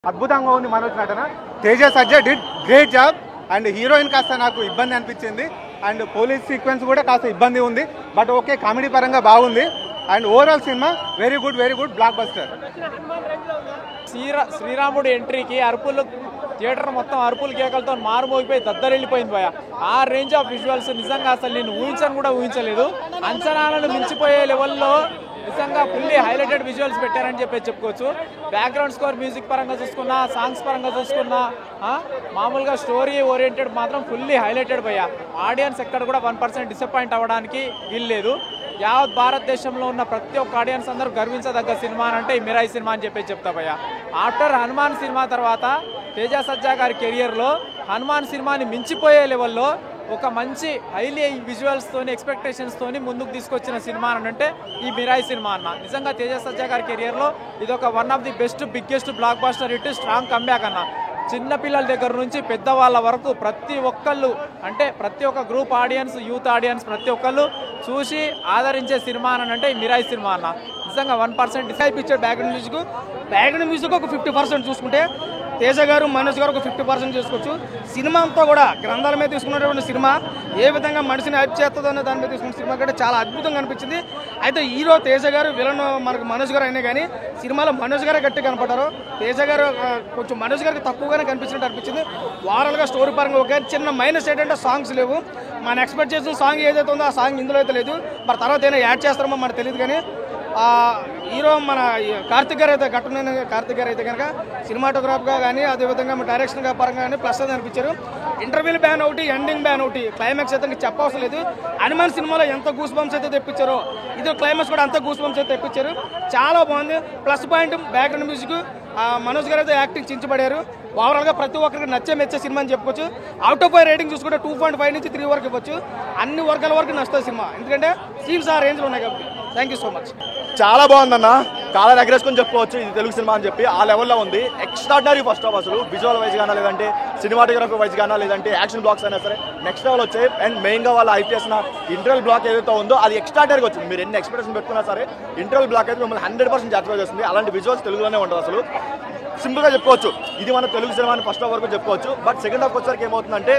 అద్భుతంగా ఉంది మనోజ్ నటన. Teja Sajja did great job. And heroine కాస్త నాకు ఇబ్బంది అనిపించింది. అండ్ పోలీస్ సీక్వెన్స్ కూడా కాస్త ఇబ్బంది ఉంది. బట్ ఓకే, కామెడీ పరంగా బాగుంది. And overall cinema very good block buster. శ్రీరాముడు ఎంట్రీకి అరుపులు థియేటర్ మొత్తం అరుపులు కేకలతో మారుమోగిపోయి దద్దరిల్లిపోయింది భయ. ఆ రేంజ్ ఆఫ్ విజువల్స్ నిజంగా అసలు నేను ఊహించలేదు. అంచనాలను మించిపోయే లెవెల్లో నిజంగా ఫుల్లీ హైలైటెడ్ విజువల్స్ పెట్టారని చెప్పుకోవచ్చు. బ్యాక్గ్రౌండ్ స్కోర్, మ్యూజిక్ పరంగా చూసుకున్నా, సాంగ్స్ పరంగా చూసుకున్నా, మామూలుగా స్టోరీ ఓరియంటెడ్ మాత్రం ఫుల్లీ హైలైటెడ్ భయ్య. ఆడియన్స్ ఎక్కడ కూడా 1% డిసప్పాయింట్ అవ్వడానికి వీల్లేదు. యావత్ భారతదేశంలో ఉన్న ప్రతి ఒక్క ఆడియన్స్ అందరూ గర్వించదగ్గ సినిమా అంటే ఈ మిరాయి సినిమా అని చెప్తా భయ్య. ఆఫ్టర్ హనుమాన్ సినిమా తర్వాత తేజ సజ్జా గారి కెరియర్లో హనుమాన్ సినిమాని మించిపోయే లెవెల్లో ఒక మంచి హైలీ విజువల్స్తోని, ఎక్స్పెక్టేషన్స్తోని ముందుకు తీసుకొచ్చిన సినిమా అంటే ఈ మిరాయి సినిమా అన్న. నిజంగా తేజ సజ్జా గారి కెరియర్లో ఇది ఒక one of the best, biggest block buster hit, strong comeback అన్న. చిన్నపిల్లల దగ్గర నుంచి పెద్దవాళ్ళ వరకు ప్రతి ఒక్కళ్ళు, అంటే ప్రతి ఒక్క గ్రూప్ ఆడియన్స్, యూత్ ఆడియన్స్ ప్రతి ఒక్కళ్ళు చూసి ఆదరించే సినిమా అంటే ఈ మిరాయి సినిమా అన్న. నిజంగా 1% డిసైడ్ పిక్చర్. బ్యాక్గ్రౌండ్ మ్యూజిక్ ఒక 50% చూసుకుంటే తేజ గారు, మనోజ్ గారు ఒక 50% చేసుకోవచ్చు. సినిమా అంతా కూడా గ్రంథాల మీద తీసుకున్నటువంటి సినిమా, ఏ విధంగా మనిషిని హైప్ చేస్తుందో అనే దాని మీద తీసుకున్న సినిమా కంటే చాలా అద్భుతంగా అనిపించింది. అయితే హీరో తేజ గారు, విలన్ మనకు మనోజ్ గారు అయినా కానీ సినిమాలో మనోజ్ గారే గట్టి కనపడ్డారు. తేజ గారు కొంచెం మనోజ్ గారికి తక్కువగానే కనిపించినట్టు అనిపించింది. ఓవరాల్గా స్టోరీ పరంగా ఒక చిన్న మైనస్ ఏంటంటే సాంగ్స్ లేవు. మనం ఎక్స్పెక్ట్ చేసిన సాంగ్ ఏదైతే ఉందో ఆ సాంగ్ ఇందులో అయితే లేదు. మరి తర్వాత ఏమైనా యాడ్ చేస్తారో మనకు తెలియదు. కానీ హీరో మన కార్తిక్ గారు అయితే కనుక సినిమాటోగ్రాఫ్గా కానీ, అదేవిధంగా డైరెక్షన్గా పరంగా కానీ ప్లస్ అది అనిపించారు. ఇంటర్వ్యూల్ బ్యాన్ ఒకటి, ఎండింగ్ బ్యాన్ ఒకటి, క్లైమాక్స్ అయితే చెప్పవసరం లేదు. హనుమాన్ సినిమాలో ఎంత గూస్ బంప్స్ అయితే తెప్పించారో ఇది క్లైమాక్స్ కూడా అంత గూస్ బంప్స్ అయితే తెప్పించారు. చాలా బాగుంది. Plus point background music, Manoj గారు అయితే యాక్టింగ్ చించబడారు. ఓవరాల్గా ప్రతి ఒక్కరికి మెచ్చే సినిమా అని చెప్పుకోవచ్చు. అవుట్ ఆఫ్ 5 రేటింగ్ చూసుకుంటే 2.5 నుంచి 3 వరకు ఇవ్వచ్చు. అన్ని వర్గాల వరకు నచ్చుతుంది సినిమా, ఎందుకంటే సీన్స్ ఆ రేంజ్లో ఉన్నాయి కాబట్టి. Thank you so much. చాలా బాగుందన్న, కాలం ఎగరేసుకొని చెప్పుకోవచ్చు ఇది తెలుగు సినిమా అని చెప్పి. ఆ లెవెల్లో ఉంది. ఎక్స్ట్రాడినరీ ఫస్ట్ హాఫ్ అసలు విజువల్ వైజ్ గానా, లేదంటే సినిమాటోగ్రఫీ వైజ్ గానా, లేదంటే యాక్షన్ బ్లాక్స్ అయినా సరే నెక్స్ట్ లెవెల్ వచ్చాయి. అండ్ మెయిన్గా వాళ్ళు హైప్ చేసిన ఇంటర్వల్ బ్లాక్ ఏదైతే ఉందో అది ఎక్స్ట్రాడినరీగా వచ్చింది. మీరు ఎన్ని ఎక్స్పెక్టేషన్ పెట్టుకున్నా సరే ఇంటర్వల్ బ్లాక్ అయితే మిమ్మల్ని 100% సాటిస్ఫై చేస్తుంది. అలాంటి విజువల్స్ తెలుగులోనే ఉంటుంది. అసలు సింపుల్గా చెప్పుకోవచ్చు ఇది మన తెలుగు సినిమా అని ఫస్ట్ హాఫ్ వరకు చెప్పుకోవచ్చు. బట్ సెకండ్ హాఫ్ వచ్చేసరికి ఏమవుతుందంటే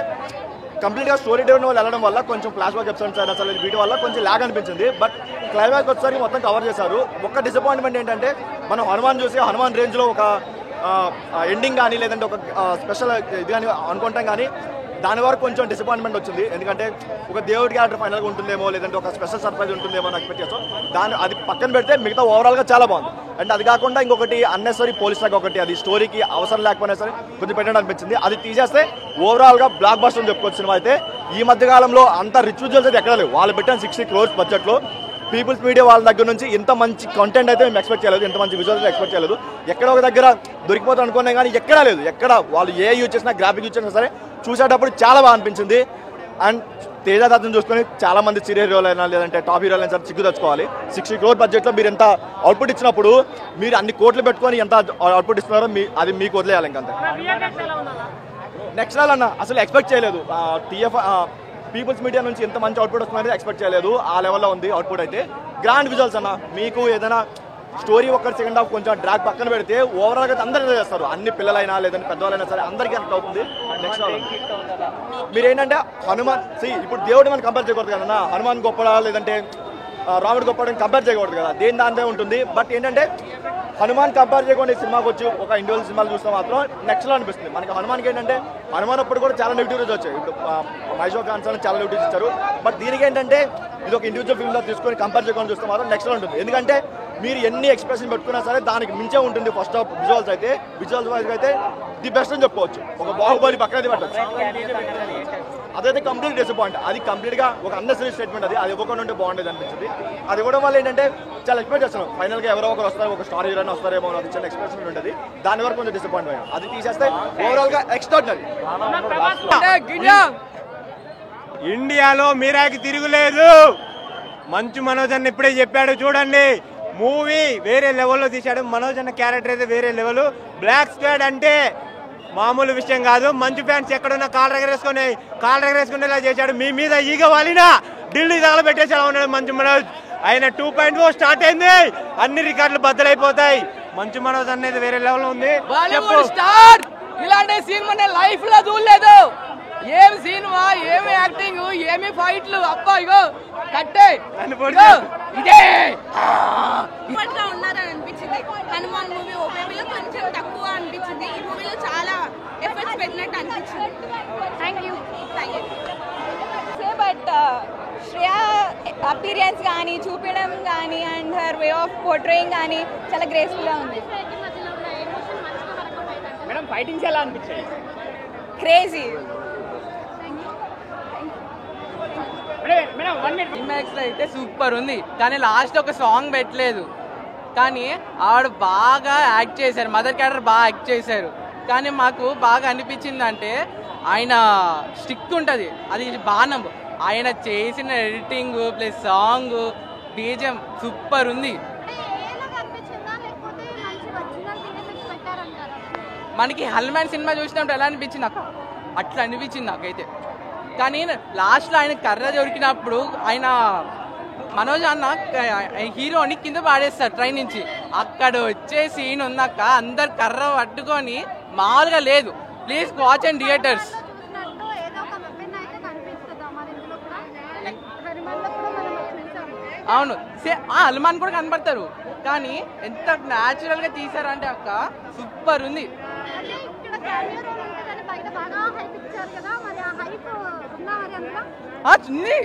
కంప్లీట్గా స్టోరీ డెవలప్ వాళ్ళు వెళ్ళడం వల్ల కొంచెం ఫ్లాష్ బ్యాక్ ఎపిసోడ్స్ అయినా సరే వీటి వల్ల కొంచెం లాగ్ అనిపించింది. బట్ క్లైమాక్స్ వచ్చేసరికి మొత్తం కవర్ చేశారు. ఒక్క డిసప్పాయింట్మెంట్ ఏంటంటే మనం హనుమాన్ చూసి హనుమాన్ రేంజ్లో ఒక ఎండింగ్ కానీ, లేదంటే ఒక స్పెషల్ ఇది కానీ అనుకుంటాం, కానీ దాని వరకు కొంచెం డిసప్పాయింట్మెంట్ వచ్చింది. ఎందుకంటే ఒక దేవుడి క్యారెక్టర్ ఫైనల్గా ఉంటుందేమో, లేదంటే ఒక స్పెషల్ సర్ప్రైజ్ ఉంటుందేమో అని ఎక్స్పెక్ట్ చేస్తాం. అది పక్కన పెడితే మిగతా ఓవరాల్గా చాలా బాగుంది. అండ్ అది కాకుండా ఇంకొకటి అన్నెసరీ పోలీస్ లాగా ఒకటి, అది స్టోరీకి అవసరం లేకపోయినా సరే కొంచెం పెట్టడం అనిపించింది. అది తీసేస్తే ఓవరాల్గా బ్లాక్ బస్టర్ అని చెప్పుకోవచ్చు సినిమా అయితే. ఈ మధ్య కాలంలో అంత రిచ్ విజువల్స్ అయితే ఎక్కడ లేవు. వాళ్ళు పెట్టిన 60 crores బడ్జెట్లో పీపుల్స్ మీడియా వాళ్ళ దగ్గర నుంచి ఇంత మంచి కంటెంట్ అయితే మేము ఎక్స్పెక్ట్ చేయలేదు, ఇంత మంచి విజువల్స్ ఎక్స్పెక్ట్ చేయలేదు. ఎక్కడ ఒక దగ్గర దొరికిపోతాం అనుకున్నాం, కానీ ఎక్కడా లేదు. ఎక్కడ వాళ్ళు ఏ యూజ్ చేసినా, గ్రాఫిక్ యూజ్ చేసినా సరే చూసేటప్పుడు చాలా బాగా అనిపించింది. అండ్ తేజ దత్తని చూసుకొని చాలా మంది సీరియల్ హీరోలు అయినా, లేదంటే టాప్ హీరోలు అయినా సరే సిగ్గు తెచ్చుకోవాలి. 60 crore బడ్జెట్లో మీరు ఎంత అవుట్పుట్ ఇచ్చినప్పుడు మీరు అన్ని కోట్లు పెట్టుకొని ఎంత అవుట్పుట్ ఇస్తున్నారో అది మీకు వదిలేయాలి. ఇంకంతే నెక్స్ట్ లెవెల్ అన్న. అసలు ఎక్స్పెక్ట్ చేయలేదు. పీపుల్స్ మీడియా నుంచి ఎంత మంచి అవుట్పుట్ వస్తుందని ఎక్స్పెక్ట్ చేయలేదు. ఆ లెవెల్లో ఉంది అవుట్పుట్ అయితే. గ్రాండ్ విజువల్స్ అన్న. మీకు ఏదైనా స్టోరీ ఒక్కటి సెకండ్ హాఫ్ కొంచెం డ్రాక్ పక్కన పెడితే ఓవరాల్గా అందరూ ఎంజాయ్ చేస్తారు. అన్ని పిల్లలైనా, లేదంటే పెద్దవాళ్ళైనా సరే అందరికీ అర్థం అవుతుంది. నెక్స్ట్ మీరు ఏంటంటే హనుమాన్ ఇప్పుడు దేవుడు మనం కంపేర్ చేయకూడదు కదన్నా. హనుమాన్ గొప్పడా, లేదంటే రాముడు గొప్పడని కంపేర్ చేయకూడదు కదా, దేని దాంతో ఉంటుంది. బట్ ఏంటంటే హనుమాన్ కంపేర్ చేయకుండా ఈ సినిమాకి వచ్చి ఒక ఇండివిజువల్ సినిమాలు చూస్తే మాత్రం నెక్స్ట్లో అనిపిస్తుంది. మనకి హనుమాన్కి ఏంటంటే హనుమాన్ అప్పుడు కూడా చాలా నెగిటివ్ రివ్యూస్ వచ్చాయి. ఇప్పుడు మైసూర్ ఖాన్స్ అని చాలా నెగిటివ్స్ ఇచ్చారు. బట్ దీనికి ఏంటంటే ఇది ఒక ఇండివిజువల్ ఫిల్మ్లో తీసుకొని కంపేర్ చేయకుండా చూస్తే మాత్రం నెక్స్ట్లో ఉంటుంది. ఎందుకంటే మీరు ఎన్ని ఎక్స్ప్రెషన్ పెట్టుకున్నా సరే దానికి మించే ఉంటుంది. ఫస్ట్ ఆఫ్ విజువల్స్ అయితే, విజువల్స్ వైజ్ అయితే ది బెస్ట్ అని చెప్పుకోవచ్చు. ఒక బాహుబలి పక్కనది పెట్టచ్చు. అదైతే కంప్లీట్ డిసప్పాయింట్. అది కంప్లీట్గా ఒక అన్నెసరీ స్టేట్మెంట్. అది ఇవ్వకుండా ఉంటే బాగుండేది అనిపించింది. అది ఇవ్వడం వల్ల ఏంటంటే చాలా ఎక్స్పెక్ట్ చేస్తున్నాం ఫైనల్గా ఎవరో ఒకరు వస్తారు, ఒక స్టార్ హీరోని వస్తారేమో అది చిన్న ఎక్స్ప్రెషన్ ఉంటుంది. దాని వరకు కొంచెం డిసప్పాయింట్ అయ్యాం. అది తీసేస్తే ఓవరాల్గా ఎక్స్ట్రాడినరీ. ఇండియాలో మీరాకి తిరుగులేదు. మంచు మనోజ్ అన్న ఇప్పుడే చెప్పాడు చూడండి. మూవీ వేరే లెవెల్లో తీశాడు. మనోజ్ అన్న క్యారెక్టర్ అయితే వేరే లెవెల్. బ్లాక్ స్క్వాడ్ అంటే మామూలు విషయం కాదు. మంచు ఫ్యాన్స్ ఎక్కడున్నా కాళ్ళు ఎగరేసుకునేలా చేశాడు. మీ మీద ఈగ వాలినా ఢిల్లీ తగలబెట్టేసేలా ఉన్నాడు మంచు మనోజ్. ఆయన 2.0 స్టార్ట్ అయింది. అన్ని రికార్డులు బద్దలైపోతాయి. మంచు మనోజ్ అనేది వేరే లెవెల్ ఉంది. బాలీవుడ్ స్టార్ ఇలాంటి సినిమా లైఫ్ లో చూడలేదు. ఏం సినిమా, ఏమి యాక్టింగ్, ఏమి ఫైట్లు, అబ్బా ఇగో కట్టే ఇదే ఉన్నారని అనిపించింది. హనుమాన్ మూవీ ఓపీలో కొంచెం తక్కువ అనిపించింది. ఈ మూవీలో చాలా ఎఫర్ట్స్ పెట్టినట్టు అనిపించింది. Thank you. But Shreya appearance కానీ చూపించడం కానీ and her way of portraying కానీ చాలా గ్రేస్ఫుల్గా ఉంది. మేడం ఫైటింగ్స్ ఎలా అనిపించాయి? క్రేజీ. క్లైమాక్స్ లో అయితే సూపర్ ఉంది, కానీ లాస్ట్ ఒక సాంగ్ పెట్టలేదు. కానీ ఆవిడ బాగా యాక్ట్ చేశారు, మదర్ క్యారెక్టర్ బాగా యాక్ట్ చేశారు. కానీ మాకు బాగా అనిపించింది అంటే ఆయన స్టిక్ ఉంటుంది, అది బాణం. ఆయన చేసిన editing plus song BGM super ఉంది. మనకి హనుమాన్ సినిమా చూసినప్పుడు ఎలా అనిపించింది నాకు అట్లా అనిపించింది నాకైతే. కానీ లాస్ట్లో ఆయన కర్ర దొరికినప్పుడు ఆయన మనోజ్ అన్న హీరోని కింద పాడేస్తారు ట్రైన్ నుంచి. అక్కడ వచ్చే సీన్ ఉన్నాక అందరు కర్ర పట్టుకొని మామూలుగా లేదు. Please watch and theatres. అవును, హనుమాన్ కూడా కనపడతారు, కానీ ఎంత న్యాచురల్ గా తీసారంటే అక్క సూపర్ ఉంది. ఉంది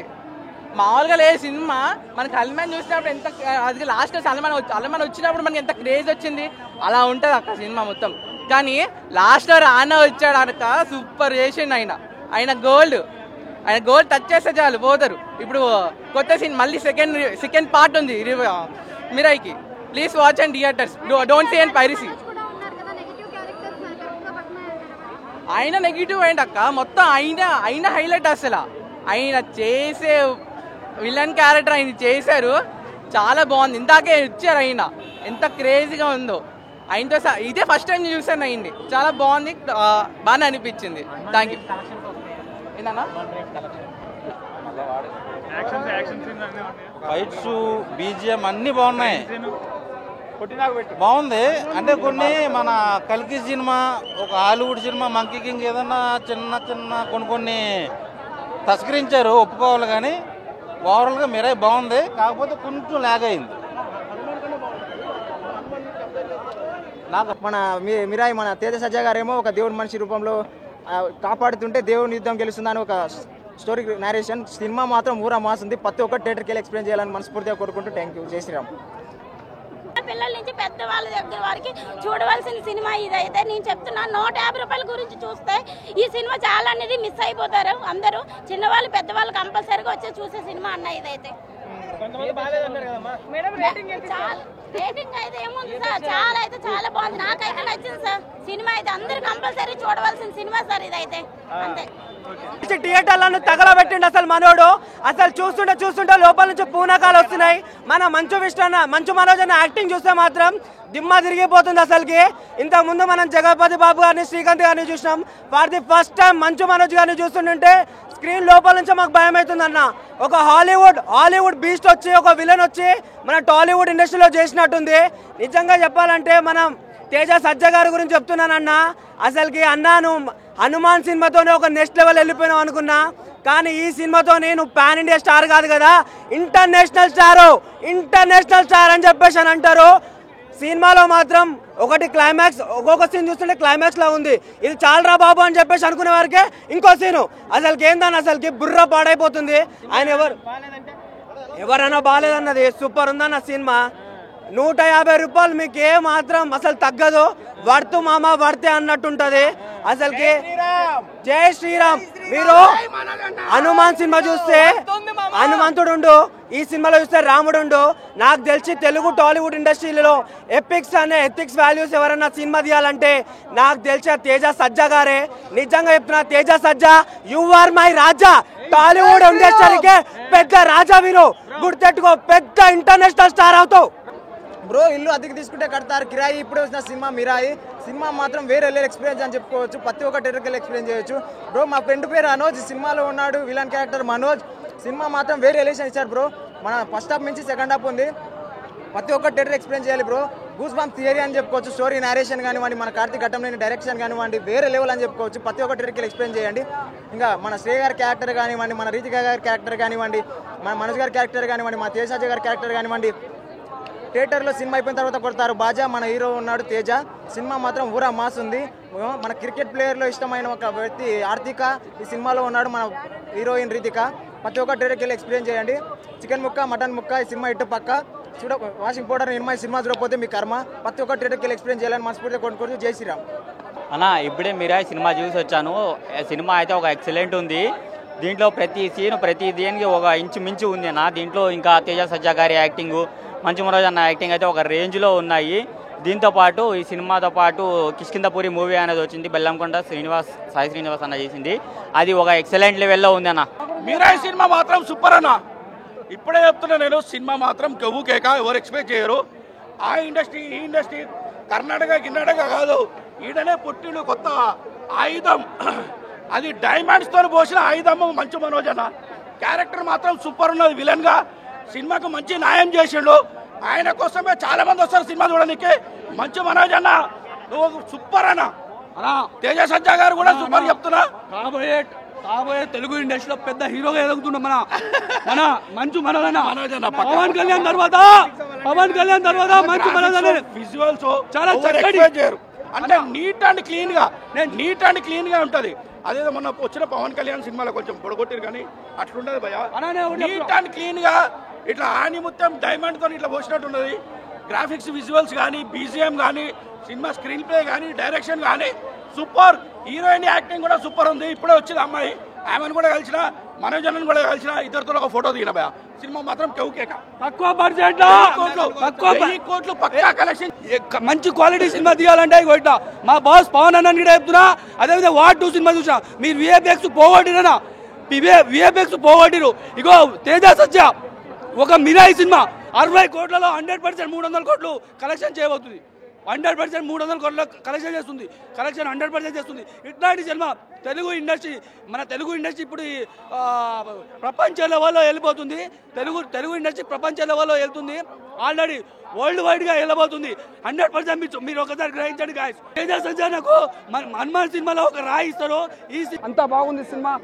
మామూలుగా లేదు సినిమా. మనకి హనుమాన్ చూసినప్పుడు ఎంత అది లాస్ట్ హనుమాన్ వచ్చినప్పుడు మనకి ఎంత క్రేజ్ వచ్చింది, అలా ఉంటుంది అక్క సినిమా మొత్తం. కానీ లాస్ట్ రానా వచ్చాడు అనక సూపర్ చేసిండు ఆయన గోల్డ్ టచ్ చేస్తే చాలు పోతారు. ఇప్పుడు కొత్త సీన్ మళ్ళీ సెకండ్ పార్ట్ ఉంది మిరాయికి. Please watch and theatres, don't see and piracy. ఆయన నెగిటివ్ అయింది అక్క, మొత్తం ఆయన హైలైట్. అసలు ఆయన చేసే విలన్ క్యారెక్టర్ ఆయన చేశారు, చాలా బాగుంది. ఇందాకే ఇచ్చారు ఆయన, ఎంత క్రేజీగా ఉందో. ఆయనతో ఇదే ఫస్ట్ టైం చూసాను అయింది, చాలా బాగుంది, బాగా అనిపించింది. Thank you. ఫైట్స్ బీజిఎం అన్నీ బాగున్నాయి, బాగుంది. అంటే కొన్ని మన కల్కి సినిమా, ఒక హాలీవుడ్ సినిమా మంకీ కింగ్ ఏదన్నా చిన్న కొన్ని తస్కరించారు, ఒప్పుకోవాలి. కానీ ఓవరాల్గా మిరాయి బాగుంది, కాకపోతే కొంచెం లాగ్ అయింది. నాకు మిరాయి మన తేజ సజ్జా గారేమో ఒక దేవుడి మనిషి రూపంలో కాపాడుతుంటే దేవుని యుద్ధం గెలుస్తుందని ఒక స్టోరీ నేరేషన్. సినిమా మాత్రం ఊరా మాస్తుంది. ప్రతి ఒక్క థియేటర్కి వెళ్ళి ఎక్స్ప్లెయిన్ చేయాలని మనస్ఫూర్తిగా కోరుకుంటూ థ్యాంక్ యూ. జై శ్రీరామ్. పిల్లల నుంచి పెద్ద వాళ్ళ దగ్గర వరకు చూడవలసిన సినిమా ఇదైతే. నేను చెప్తున్నాను, 150 రూపాయల గురించి చూస్తే ఈ సినిమా చాలా అనేది మిస్ అయిపోతారు అందరూ. చిన్నవాళ్ళు పెద్దవాళ్ళు కంపల్సరీగా వచ్చి చూసే సినిమా అన్న ఇదైతే. రేటింగ్ అయితే ఏముంది సార్, చాలా బాగుంది, నాకైతే నచ్చింది సార్ సినిమా అయితే. అందరూ కంపల్సరీ చూడవలసిన సినిమా సార్ ఇదైతే, అంతే. థియేటర్లను తగలబెట్టిండు అసలు మనోడు. అసలు చూస్తుంటే లోపల నుంచి పూనకాలు వస్తున్నాయి. మన మంచు మనోజ్ అన్న యాక్టింగ్ చూస్తే మాత్రం దిమ్మ తిరిగిపోతుంది అసలుకి. ఇంతకు ముందు మనం జగపతి బాబు గారిని, శ్రీకాంత్ గారిని చూసినాం. For the first time Manchu Manoj గారిని చూస్తుంటే స్క్రీన్ లోపల నుంచి మాకు భయం అవుతుంది అన్న. ఒక హాలీవుడ్ బీస్ట్ వచ్చి, ఒక విలన్ వచ్చి మన టాలీవుడ్ ఇండస్ట్రీలో చేసినట్టుంది. నిజంగా చెప్పాలంటే మనం తేజ సజ్జా గారి గురించి చెప్తున్నానన్న. అసలుకి అన్నాను హనుమాన్ సినిమాతోనే ఒక నెక్స్ట్ లెవెల్ వెళ్ళిపోయినావు అనుకున్నా, కానీ ఈ సినిమాతో నేను పాన్ ఇండియా స్టార్ కాదు కదా, ఇంటర్నేషనల్ స్టార్ అని చెప్పేసి అని అంటారు. సినిమాలో మాత్రం ఒకటి క్లైమాక్స్, ఒక్కొక్క సీన్ చూస్తుంటే క్లైమాక్స్ లా ఉంది. ఇది చాలరా బాబు అని చెప్పేసి అనుకునే వారికే ఇంకో సీను అసలుకి ఏందని అసలుకి బుర్ర పాడైపోతుంది. ఆయన ఎవరైనా బాగాలేదన్నది. సూపర్ ఉందన్న సినిమా. 150 రూపాయలు మీకు ఏ మాత్రం అసలు తగ్గదు. వర్త్ మామ వర్తే అన్నట్టుంటది అసలుకి. జై శ్రీరామ్. మీరు హనుమాన్ సినిమా చూస్తే హనుమంతుడు ఉండు, ఈ సినిమాలో చూస్తే రాముడు ఉండు. నాకు తెలిసి తెలుగు టాలీవుడ్ ఇండస్ట్రీలో ఎథిక్స్ వాల్యూస్ ఎవరన్నా సినిమా తీయాలంటే నాకు తెలిసి తేజ సజ్జా గారే. నిజంగా చెప్తున్నా, తేజ సజ్జా యు ఆర్ మై రాజా. టాలీవుడ్ ఇండస్ట్రీకే పెద్ద రాజా మీరు, గుర్తెట్టుకో. పెద్ద ఇంటర్నేషనల్ స్టార్ అవుతావు బ్రో. ఇల్లు అద్దెకి తీసుకుంటే కడతారు కిరాయి. ఇప్పుడే వచ్చిన సినిమా మిరాయి సినిమా మాత్రం వేరే లెవెల్ ఎక్స్పీరియన్స్ అని చెప్పుకోవచ్చు. ప్రతి ఒక్క థియేటర్కి ఎక్స్ప్లెయిన్ చేయొచ్చు బ్రో. మా ఫ్రెండ్ పేరు అనోజ్, సినిమాలో ఉన్నాడు విలన్ క్యారెక్టర్ మనోజ్. సినిమా మాత్రం వేరే ఎలివేషన్ ఇచ్చారు బ్రో. మన ఫస్ట్ హాఫ్ నుంచి సెకండ్ హాఫ్ ఉంది. ప్రతి ఒక్క థియేటర్ ఎక్స్ప్లెయిన్ చేయాలి బ్రో. గూస్ బంప్ థియరీ అని చెప్పుకోవచ్చు. స్టోరీ నేరేషన్ కానివ్వండి, మన కార్తీక్ ఘట్టంలోని డైరెక్షన్ కానివ్వండి, వేరే లెవెల్ అని చెప్పుకోవచ్చు. ప్రతి ఒక్క ట్రిక్కి ఎక్స్ప్లెయిన్ చేయండి. ఇంకా మన శ్రేయ గారి క్యారెక్టర్ కానివ్వండి, మన రీతిక గారి క్యారెక్టర్ కానివ్వండి, మన మనోజ్ గారి క్యారెక్టర్ కానివ్వండి, మన తేజ గారి క్యారెక్టర్ కానివ్వండి. థియేటర్లో సినిమా అయిపోయిన తర్వాత కొడతారు బాజా. మన హీరో ఉన్నాడు తేజ. సినిమా మాత్రం ఊరా మాస్ ఉంది. మన క్రికెట్ ప్లేయర్లో ఇష్టమైన ఒక వ్యక్తి ఆర్తిక ఈ సినిమాలో ఉన్నాడు. మన హీరోయిన్ రీతిక. ప్రతి ఒక్క ట్రిక్కి వెళ్ళి ఎక్స్ప్లెయిన్ చేయండి. చికెన్ ముక్క, మటన్ ముక్క, ఈ సినిమా ఇటు పక్క చూడ. వాషింగ్ పౌడర్ నిర్మా ఈ సినిమా చూడకపోతే మీ కర్మ. ప్రతి ఒక్క ట్రిక్కి వెళ్ళి ఎక్స్ప్లెయిన్ చేయాలని మనస్ఫూర్తిగా కొనుక్కోవచ్చు. జై శ్రీరామ్. అన్న ఇప్పుడే మిరాయి సినిమా చూసి వచ్చాను. సినిమా అయితే ఒక ఎక్సలెంట్ ఉంది. దీంట్లో ప్రతి సీన్ ప్రతి దేనికి ఒక ఇంచు మించి ఉంది అన్న. దీంట్లో ఇంకా తేజ సజ్జా గారి యాక్టింగ్, మంచు మనోజ్ అన్న యాక్టింగ్ అయితే ఒక రేంజ్లో ఉన్నాయి. దీంతో పాటు ఈ సినిమాతో పాటు కిష్కిందపూరి మూవీ అనేది వచ్చింది, బెల్లంకొండ సాయి శ్రీనివాస్ అన్న చేసింది. అది ఒక ఎక్సలెంట్ లెవెల్లో ఉంది అన్న. మిరాయి సినిమా మాత్రం సూపర్ అన్న. ఇప్పుడే చెప్తున్నా నేను, సినిమా మాత్రం కెవ్వు కేక, ఎవరు ఎక్స్పెక్ట్ చేయరు. ఆ ఇండస్ట్రీ ఈ ఇండస్ట్రీ కర్ణాటక కాదు, ఈడనే పుట్టిండు కొత్త ఆయుధం. అది డైమండ్స్తో పోసిన ఆయుధము మంచు మనోజ్ అన్న. క్యారెక్టర్ మాత్రం సూపర్ ఉన్నది. విలన్గా సినిమాకు మంచి న్యాయం చేసిండు. ఆయన కోసమే చాలా మంది వస్తారు సినిమా చూడడానికి. మంచు మనోజ్ అన్న నువ్వు సూపర్ అన్న. తేజ సజ్జా గారు కూడా సూపర్ చెప్తున్నా. కాబోయే తెలుగు ఇండస్ట్రీలో పెద్ద హీరోగా ఎదుగుతుండ మన మంచు మనోజ్ అన్న. పవన్ కళ్యాణ్ తర్వాత మంచు మనోజ్ అన్న విజువల్స్ చాలా చక్కటి అంటే నీట్ అండ్ క్లీన్ గా ఉంటది. అదేదో మొన్న వచ్చిన పవన్ కళ్యాణ్ సినిమాలో కొంచెం పొడగొట్టారు కానీ అట్లుండదు భయ. నీట్ అండ్ క్లీన్ గా ఇట్లా ఆని మొత్తం డైమండ్ తో ఇట్లా పోసినట్టున్నది. గ్రాఫిక్స్, విజువల్స్ కానీ, బీజిఎం కానీ, సినిమా స్క్రీన్ ప్లే కానీ, డైరెక్షన్ కానీ సూపర్. హీరోయిన్ యాక్టింగ్ కూడా సూపర్ ఉంది. ఇప్పుడే వచ్చింది అమ్మాయి, ఆమెను కూడా కలిసిన, మనోజ్ అన్నను కూడా కలిసిన, ఇద్దరితో ఒక ఫోటో దిగిన భయ. సినిమా మాత్రం కేక. తక్కువ బడ్జెట్ కోట్లు పక్కా కలెక్షన్. మంచి క్వాలిటీ సినిమా తీయాలంటే కొట్టా మా బాస్ పవన్ అన్నని కూడా చెప్తున్నా. అదేవిధంగా వార్ 2 సినిమా చూసా. మీరు విఎఫ్ఎక్స్ పోగొట్టిరు. ఇగో తేజ సజ్జా ఒక మిరాయి సినిమా 60 కోట్లలో 100% 300 కోట్లు కలెక్షన్ చేయబోతుంది. 100% 300 కోట్ల కలెక్షన్ చేస్తుంది. 100% చేస్తుంది. ఇట్లాంటి సినిమా మన తెలుగు ఇండస్ట్రీ ఇప్పుడు ప్రపంచ లెవెల్లో వెళ్ళిపోతుంది. తెలుగు ఇండస్ట్రీ ప్రపంచ లెవెల్లో వెళ్తుంది. ఆల్రెడీ వరల్డ్ వైడ్ గా వెళ్ళబోతుంది. 100% మీరు ఒకసారి గ్రహించండి గాయస్. తేజ సజ్జాకు హనుమాన్ సినిమాలో ఒక రాయి ఇస్తారు. అంతా బాగుంది సినిమా.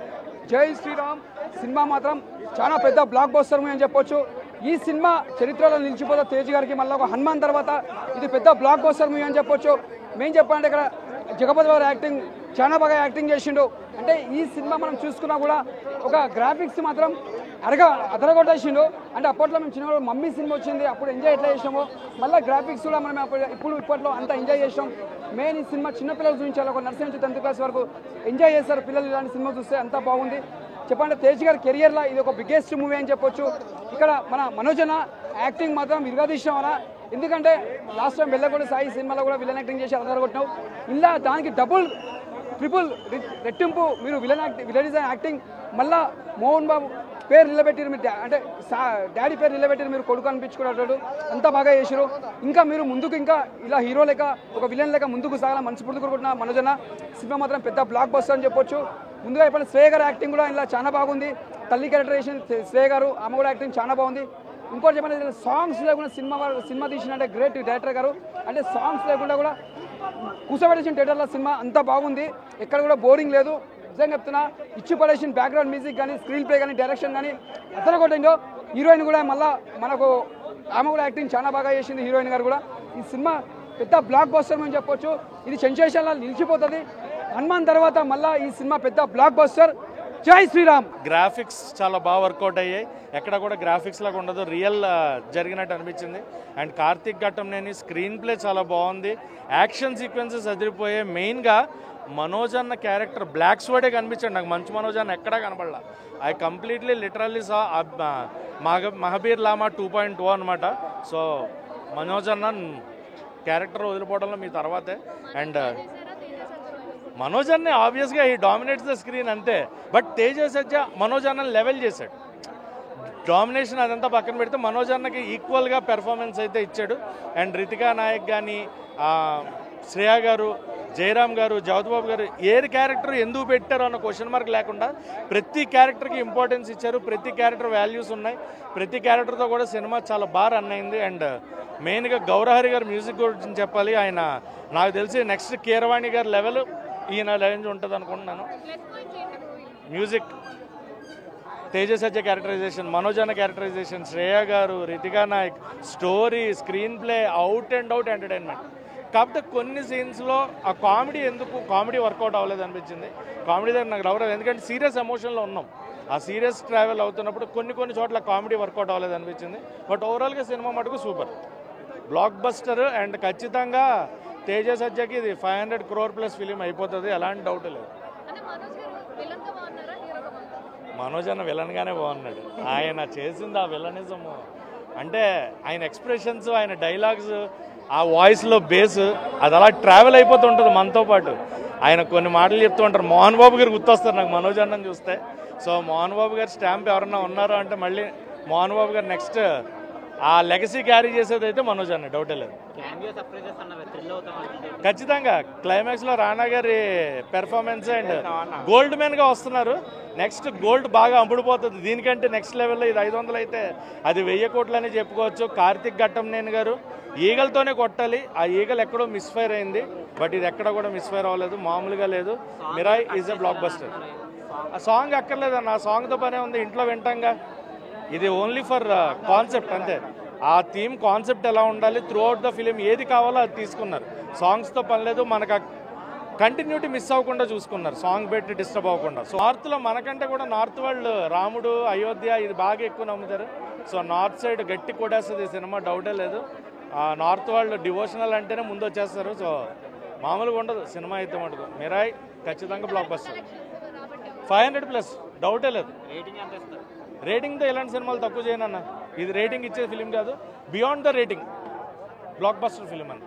జై శ్రీరామ్. సినిమా మాత్రం చాలా పెద్ద బ్లాక్ బస్టర్ మూవీ అని చెప్పొచ్చు. ఈ సినిమా చరిత్రలో నిలిచిపోతా తేజ్ గారికి. మళ్ళీ ఒక హనుమాన్ తర్వాత ఇది పెద్ద బ్లాక్ బస్టర్ మూవీ అని చెప్పొచ్చు. మేము చెప్పాలంటే ఇక్కడ జగపతి వారి యాక్టింగ్ చాలా బాగా యాక్టింగ్ చేసిండు. అంటే ఈ సినిమా మనం చూసుకున్నా కూడా ఒక గ్రాఫిక్స్ మాత్రం అదరగొట్టేసిండు. అంటే అప్పట్లో మేము చిన్న మమ్మీ సినిమా వచ్చింది, అప్పుడు ఎంజాయ్ ఎట్లా చేసామో మళ్ళీ గ్రాఫిక్స్ కూడా మనం ఇప్పట్లో అంతా ఎంజాయ్ చేసాం. మెయిన్ ఈ సినిమా చిన్నపిల్లలు చూపించాలి. ఒక నర్సరీ నుంచి 10th క్లాస్ వరకు ఎంజాయ్ చేస్తారు పిల్లలు. ఇలాంటి సినిమా చూస్తే అంతా బాగుంది. చెప్పండి తేజ్ గారి కెరియర్లో ఇది ఒక బిగ్గెస్ట్ మూవీ అని చెప్పొచ్చు. ఇక్కడ మన మనోజ్ అన్న యాక్టింగ్ మాత్రం విరగదీశాం అన్న. ఎందుకంటే లాస్ట్ టైం వెళ్ళకూడదు సాయి సినిమాలో కూడా విలన్ యాక్టింగ్ చేసి అదరగొట్టినావు. ఇలా దానికి డబుల్ ట్రిపుల్ రెట్టింపు మీరు విలనిజం యాక్టింగ్. మళ్ళా మోహన్ బాబు పేరు నిలబెట్టారు మీరు, అంటే డాడీ పేరు నిలబెట్టారు మీరు, కొడుకు అనిపించుకున్నట్టు అంతా బాగా చేసారు. ఇంకా మీరు ముందుకు ఇంకా ఇలా హీరో లెక్క ఒక విలన్ లెక్క ముందుకు సాగాల మనస్ఫూర్తి కోరుకుంటున్న మనోజ్ అన్న. సినిమా మాత్రం పెద్ద బ్లాక్ బస్టర్ అని చెప్పొచ్చు. ముందుగా ఇప్పుడు శ్రేయ గారు యాక్టింగ్ కూడా ఇలా చాలా బాగుంది. తల్లి క్యారెక్టర్ చేసిన శ్రేయ గారు, ఆమె కూడా యాక్టింగ్ చాలా బాగుంది. ఇంకోటి చెప్పండి, సాంగ్స్ లేకుండా సినిమా తీసినంటే గ్రేట్ డైరెక్టర్ గారు. అంటే సాంగ్స్ లేకుండా కూడా కూర్చోబెట్టేసిన థియేటర్లో సినిమా అంతా బాగుంది. ఎక్కడ కూడా బోరింగ్ లేదు. నిజంగా చెప్తున్నా, ఇచ్చి పడేసిన బ్యాక్గ్రౌండ్ మ్యూజిక్ కానీ, స్క్రీన్ ప్లే కానీ, డైరెక్షన్ కానీ అసలు కొట్టిందో. హీరోయిన్ కూడా మళ్ళీ మనకు ఆమె కూడా యాక్టింగ్ చాలా బాగా చేసింది హీరోయిన్ గారు కూడా. ఈ సినిమా పెద్ద బ్లాక్ బస్టర్ అని చెప్పొచ్చు. ఇది సెన్సేషన్లా నిలిచిపోతుంది. హనుమాన్ తర్వాత మళ్ళీ ఈ సినిమా పెద్ద బ్లాక్ బస్టర్. జై శ్రీరామ్. గ్రాఫిక్స్ చాలా బాగా వర్కౌట్ అయ్యాయి. ఎక్కడ కూడా గ్రాఫిక్స్ లాగా ఉండదు, రియల్ జరిగినట్టు అనిపించింది. And Karthik Ghattamaneni screenplay చాలా బాగుంది. యాక్షన్ సీక్వెన్సెస్ అదిరిపోయాయి. మెయిన్గా మనోజ్ అన్న క్యారెక్టర్ బ్లాక్ స్వాడే కనిపించాడు నాకు. మంచు మనోజ్ అన్న ఎక్కడా కనపడలా. ఐ కంప్లీట్లీ లిటరల్లీ సా మహాబీర్ లామా 2.0 అనమాట. సో మనోజ్ అన్న క్యారెక్టర్ వదిలిపోవడంలో మీ తర్వాతే. అండ్ మనోజ్ అన్న ఆబ్వియస్గా ఈ డామినేట్స్ ద స్క్రీన్ అంతే. బట్ తేజ సజ్జా మనోజ్ అన్న లెవెల్ చేశాడు. డామినేషన్ అదంతా పక్కన పెడితే మనోజ్ అన్నకి ఈక్వల్గా పెర్ఫార్మెన్స్ అయితే ఇచ్చాడు. అండ్ రితికా నాయక్ కానీ, శ్రేయ గారు, జయరామ్ గారు, జగద్బాబు గారు ఏది క్యారెక్టర్ ఎందుకు పెట్టారు అన్న క్వశ్చన్ మార్క్ లేకుండా ప్రతి క్యారెక్టర్కి ఇంపార్టెన్స్ ఇచ్చారు. ప్రతి క్యారెక్టర్ వాల్యూస్ ఉన్నాయి. ప్రతి క్యారెక్టర్తో కూడా సినిమా చాలా బాగా రన్ అయింది. అండ్ మెయిన్గా గౌరహరి గారు మ్యూజిక్ గురించి చెప్పాలి. ఆయన నాకు తెలిసి నెక్స్ట్ కీరవాణి గారి లెవెల్ ఈయన రేంజ్ ఉంటుంది అనుకుంటున్నాను. మ్యూజిక్, తేజ సజ్జ క్యారెక్టరైజేషన్, మనోజ్ అన్న క్యారెక్టరైజేషన్, శ్రేయ గారు, Ritika Nayak, story, screen play, out and out entertainment. కాకపోతే కొన్ని సీన్స్లో ఆ కామెడీ వర్కౌట్ అవ్వలేదు అనిపించింది. కామెడీ దగ్గర నాకు రావడం, ఎందుకంటే సీరియస్ ఎమోషన్లో ఉన్నాం. ఆ సీరియస్ ట్రావెల్ అవుతున్నప్పుడు కొన్ని చోట్ల కామెడీ వర్కౌట్ అవ్వలేదు అనిపించింది. బట్ ఓవరాల్గా సినిమా మటుకు సూపర్ బ్లాక్ బస్టర్. అండ్ ఖచ్చితంగా తేజ సజ్జకి ఇది 500 crore ప్లస్ ఫిలిం అయిపోతుంది, ఎలాంటి డౌట్ లేదు. మనోజ్ అన్న విలన్గానే బాగున్నాడు. ఆయన చేసింది ఆ విలనిజము అంటే ఆయన ఎక్స్ప్రెషన్స్, ఆయన డైలాగ్స్, ఆ వాయిస్లో బేస్ అది అలా ట్రావెల్ అయిపోతుంటుంది మనతో పాటు. ఆయన కొన్ని మాటలు చెప్తూ ఉంటారు. మోహన్ బాబు గారు గుర్తొస్తారు నాకు మనోజ్ అన్నని చూస్తే. సో మోహన్ బాబు గారు స్టాంప్ ఎవరన్నా ఉన్నారో అంటే మళ్ళీ మోహన్ బాబు గారు నెక్స్ట్ ఆ లెగసీ క్యారీ చేసేది అయితే మనోజ్ అన్న, డౌటే లేదు. ఖచ్చితంగా క్లైమాక్స్లో రానా గారి పెర్ఫార్మెన్స్ అండ్ గోల్డ్ మ్యాన్గా వస్తున్నారు. నెక్స్ట్ గోల్డ్ బాగా అమ్ముడుపోతుంది. దీనికంటే నెక్స్ట్ లెవెల్లో ఇది 500 అయితే అది 1000 కోట్లు అని చెప్పుకోవచ్చు. కార్తిక్ ఘట్టంనేని గారు ఈగలతోనే కొట్టాలి. ఆ ఈగలు ఎక్కడో మిస్ఫైర్ అయింది. బట్ ఇది ఎక్కడ కూడా మిస్ఫైర్ అవ్వలేదు, మామూలుగా లేదు. Mirai is a block buster. ఆ సాంగ్ అక్కర్లేదన్న, ఆ సాంగ్తో పనే ఉంది, ఇంట్లో వింటాంగా. ఇది ఓన్లీ ఫర్ కాన్సెప్ట్ అంతే. ఆ థీమ్ కాన్సెప్ట్ ఎలా ఉండాలి, త్రూ అవుట్ ద ఫిలిం ఏది కావాలో అది తీసుకున్నారు. సాంగ్స్తో పని లేదు, మనకు కంటిన్యూటీ మిస్ అవ్వకుండా చూసుకున్నారు, సాంగ్ పెట్టి డిస్టర్బ్ అవ్వకుండా. సో నార్త్లో మనకంటే కూడా నార్త్ వాళ్ళు రాముడు, అయోధ్య ఇది బాగా ఎక్కువ నమ్ముతారు. సో నార్త్ సైడ్ గట్టి కొట్టేస్తుంది సినిమా, డౌటే లేదు. నార్త్ వాళ్ళు డివోషనల్ అంటేనే ముందు వచ్చేస్తారు. సో మామూలుగా ఉండదు సినిమా అయితే మటుకు. మిరాయ్ ఖచ్చితంగా బ్లాక్ బస్టర్, 500+ డౌటే లేదు. రేటింగ్తో ఇలాంటి సినిమాలు తక్కువ చేయనన్న. ఇది రేటింగ్ ఇచ్చే ఫిలిం కాదు, beyond the rating block buster film అన్న.